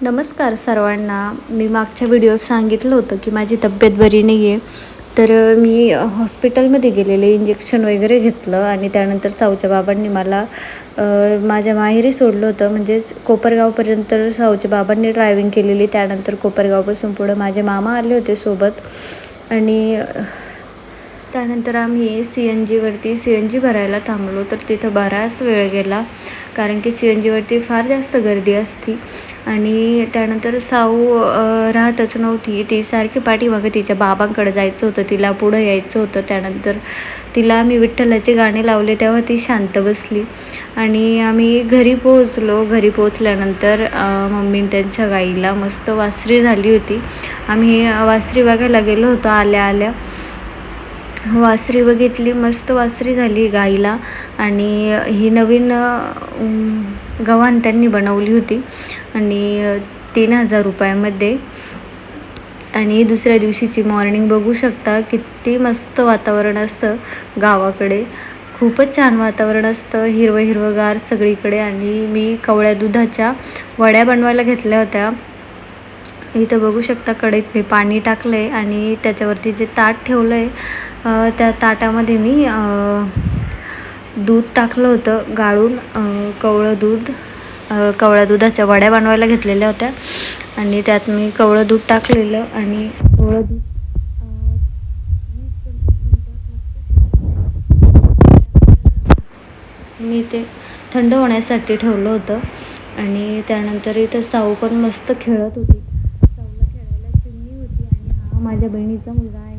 नमस्कार सर्वांना. मी मागच्या व्हिडिओत सांगितलं होतं की माझी तब्येत बरी नाही आहे. तर मी हॉस्पिटलमध्ये गेलेले, इंजेक्शन वगैरे घेतलं आणि त्यानंतर साऊच्या बाबांनी मला माझ्या माहेरी सोडलं होतं. म्हणजेच कोपरगावपर्यंत साऊच्या बाबांनी ड्रायव्हिंग केलेली. त्यानंतर कोपरगावपासून पुढं माझे मामा आले होते सोबत आणि त्यानंतर आम्ही सी एन जी भरायला थांबलो. तर तिथं बराच वेळ गेला कारण की सी एन जीवरती फार जास्त गर्दी असती. आणि त्यानंतर साऊ राहतच नव्हती. ती सारखी पाठीमागे तिच्या बाबांकडे जायचं होतं, तिला पुढं यायचं होतं. त्यानंतर तिला आम्ही विठ्ठलाचे गाणे लावले तेव्हा ती शांत बसली आणि आम्ही घरी पोहोचलो. घरी पोहोचल्यानंतर मम्मी त्यांच्या गाईला मस्त वासरी झाली होती. आम्ही वासरी बघायला गेलो होतो. आल्या आल्या वासरी बघितली, मस्त वासरी झाली गाईला. आणि ही नवीन गव्हाण त्यांनी बनवली होती आणि 3,000 रुपयामध्ये. आणि दुसऱ्या दिवशीची मॉर्निंग बघू शकता, किती मस्त वातावरण असतं गावाकडे. खूपच छान वातावरण असतं, हिरवंगार सगळीकडे. आणि मी कवळ्या दुधाच्या वड्या बनवायला घेतल्या होत्या. इथं बघू शकता कढईत मी पाणी टाकलं आहे आणि त्याच्यावरती जे ताट ठेवलं आहे त्या ताटामध्ये मी दूध टाकलं होतं गाळून. कवळ्या दुधाच्या वड्या बनवायला घेतलेल्या होत्या आणि त्यात मी कवळं दूध टाकलेलं आणि कवळं दूध मी ते थंड होण्यासाठी ठेवलं होतं. आणि त्यानंतर इथं साऊ पण मस्त खेळत होती. साऊला खेळायला चिमणी होती आणि हा माझ्या बहिणीचा मुलगा आहे,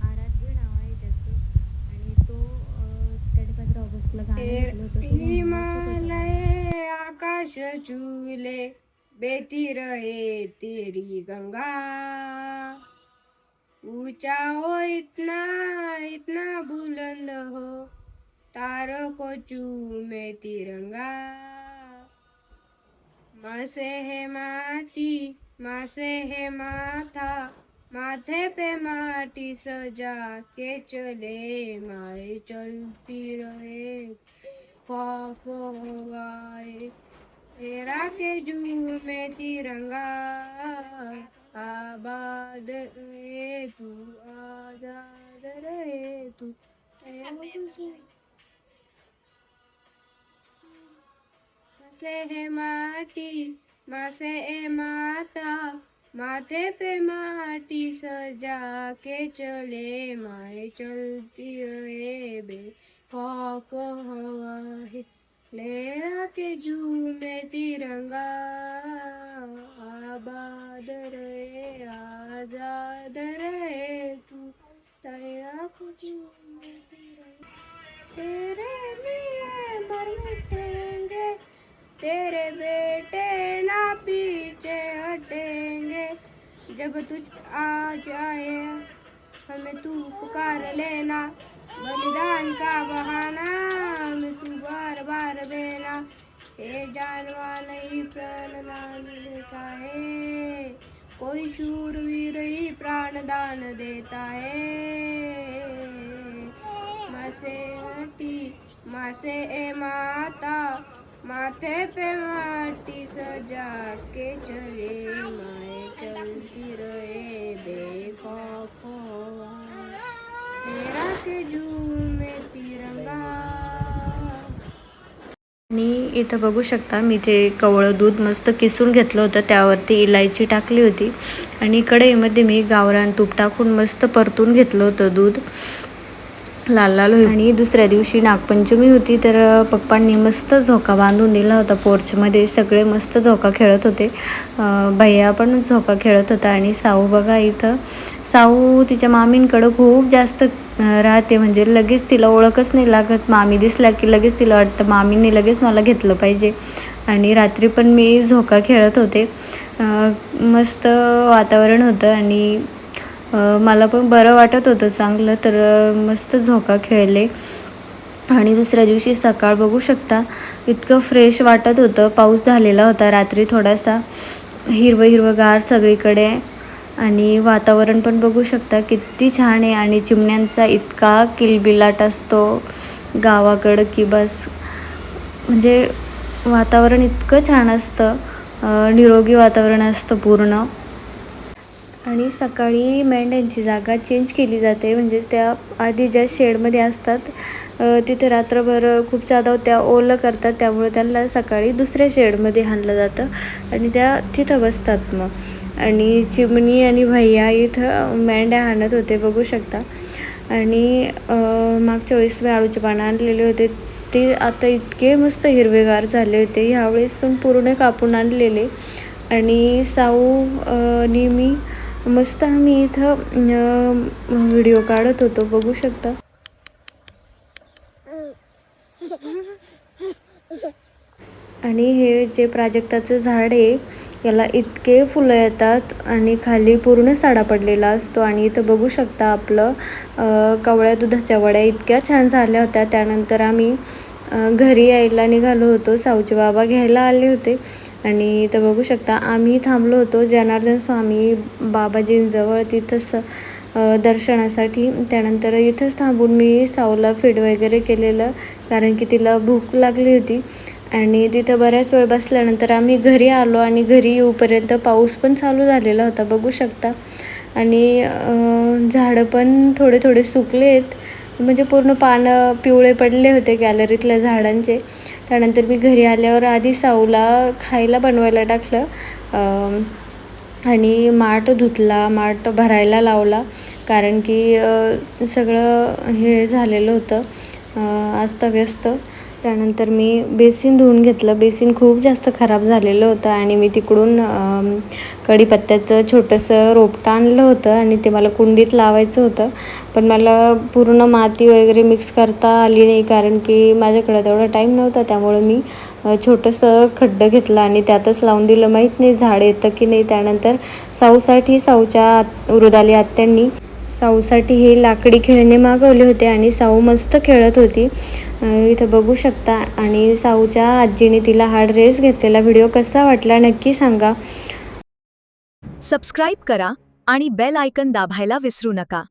आराध्य नाव आहे त्याचं. आणि तो त्याने 15 ऑगस्टला गाणं घेतलं होतं. हिमालय आकाश चूले बेती रहे तेरी गंगा, ऊंचा हो इतना इतना बुलंद हो तारों को चूमे तिरंगा, माँ से है माटी माँ से है माथा, माथे पे माटी सजा के चले माए चलती रहे खौफ हवाए, तेरा के जू में तिरंगा, आबाद रहे तू आजाद रहे तू. से है माटी माँ से है माता, माथे पे माटी सजा के चले माए चलती रहे बे खौफ हवाए, लहरा के झूमे तिरंगा, आबाद रहे आजाद रहे तू, तेरा कुछ तेरे लिए मर मिटेंगे, तेरे बेटे ना पीछे हटेंगे, जब तुझ आ जाए हमें तू पुकार लेना, बलिदान का बहाना हमें तू बार बार देना, ये जानवा नहीं प्राणदान देता है, कोई शूरवीर ही प्राणदान देता है. माँ से हटी माँ से ए माता, माथे पे माटी सजा के चले माए चलती रहे बेखौफ तेरा के झूमे तिरंगा. आणि इथं बघू शकता मी ते कवळं दूध मस्त किसून घेतलं होतं, त्यावरती इलायची टाकली होती आणि कढईमध्ये मी गावरान तूप टाकून मस्त परतून घेतलं होतं दूध लाल लाल. आणि दुसऱ्या दिवशी नागपंचमी होती, तर पप्पांनी मस्त झोका बांधून दिला होता पोर्चमध्ये. सगळे मस्त झोका खेळत होते. भैया पण झोका खेळत होता. आणि साऊ बघा, इथं साऊ तिच्या मामींकडं खूप जास्त राहते. म्हणजे लगेच तिला ओळखच नाही लागत. मामी दिसल्या की लगेच तिला वाटतं मामींनी लगेच मला घेतलं पाहिजे. आणि रात्री पण मी झोका खेळत होते. मस्त वातावरण होतं आणि मला पण बरं वाटत होतं चांगलं. तर मस्त झोका खेळले. आणि दुसऱ्या दिवशी सकाळ बघू शकता, इतकं फ्रेश वाटत होतं. पाऊस झालेला होता रात्री थोडासा, हिरवंगार सगळीकडे. आणि वातावरण पण बघू शकता किती छान आहे. आणि चिमण्यांचा इतका किलबिलाट असतो गावाकडं की बस. म्हणजे वातावरण इतकं छान असतं. निरोगी वातावरण असतं पूर्ण. आणि सकाळी मेंढ्यांची जागा चेंज केली जाते, म्हणजेच त्या आधी ज्या शेडमध्ये असतात तिथे रात्रभर खूप जादा त्या ओलं करतात, त्यामुळे त्यांना सकाळी दुसऱ्या शेडमध्ये आणलं जातं आणि त्या तिथं बसतात. मग आणि चिमणी आणि भैया इथं मेंढ्या आणत होते, बघू शकता. आणि मागच्या वेळेस मी आळूचे पानं आणलेले होते, ते आता इतके मस्त हिरवेगार झाले होते. ह्यावेळेस पण पूर्ण कापून आणलेले. आणि साऊ आणि मी मस्त आम्ही इथं व्हिडिओ काढत होतो, बघू शकता. आणि हे जे प्राजक्ताचं झाड आहे याला इतके फुलं येतात आणि खाली पूर्ण साडा पडलेला असतो. आणि इथं बघू शकता आपलं कवळ्या दुधाच्या वड्या इतक्या छान झाल्या होत्या. त्यानंतर आम्ही घरी यायला निघालो होतो, साऊचे बाबा घ्यायला आले होते. आणि इथं बघू शकता आम्ही थांबलो होतो जनार्दन स्वामी बाबाजींजवळ तिथंच दर्शनासाठी. त्यानंतर इथंच थांबून मी साऊला फीड वगैरे केलेलं, कारण की तिला भूक लागली होती. आणि तिथं बऱ्याच वेळ बसल्यानंतर आम्ही घरी आलो आणि घरी येऊपर्यंत पाऊस पण चालू झालेला होता, बघू शकता. आणि झाडं पण थोडे थोडे सुकलेत, म्हणजे पूर्ण पानं पिवळे पडले होते गॅलरीतल्या झाडांचे. त्यानंतर मी घरी आल्यावर आधी साऊला खायला बनवायला टाकलं आणि माठ धुतला, माठ भरायला लावला, कारण की सगळं हे झालेलं होतं अस्ताव्यस्त. त्यानंतर मी बेसिन धुवून घेतलं. बेसिन खूप जास्त खराब झालेलं होतं आणि मी तिकडून कढीपत्त्याचं छोटंसं रोपटं आणलं होतं आणि ते मला कुंडीत लावायचं होतं, पण मला पूर्ण माती वगैरे मिक्स करता आली नाही, कारण की माझ्याकडं तेवढा टाईम नव्हता. त्यामुळे मी छोटंसं खड्डं घेतलं आणि त्यातच लावून दिलं. माहीत नाही झाड येतं की नाही. त्यानंतर साऊसाठी साऊच्या वृदाली आत्यांनी साऊसाठी हे लाकडी खेळणे मागवले होते आणि साऊ मस्त खेळत होती, इथं बघू शकता. आणि साऊच्या आजीने तिला हा ड्रेस घेतलेला. व्हिडिओ कसा वाटला नक्की सांगा. सबस्क्राईब करा आणि बेल आयकन दाबायला विसरू नका.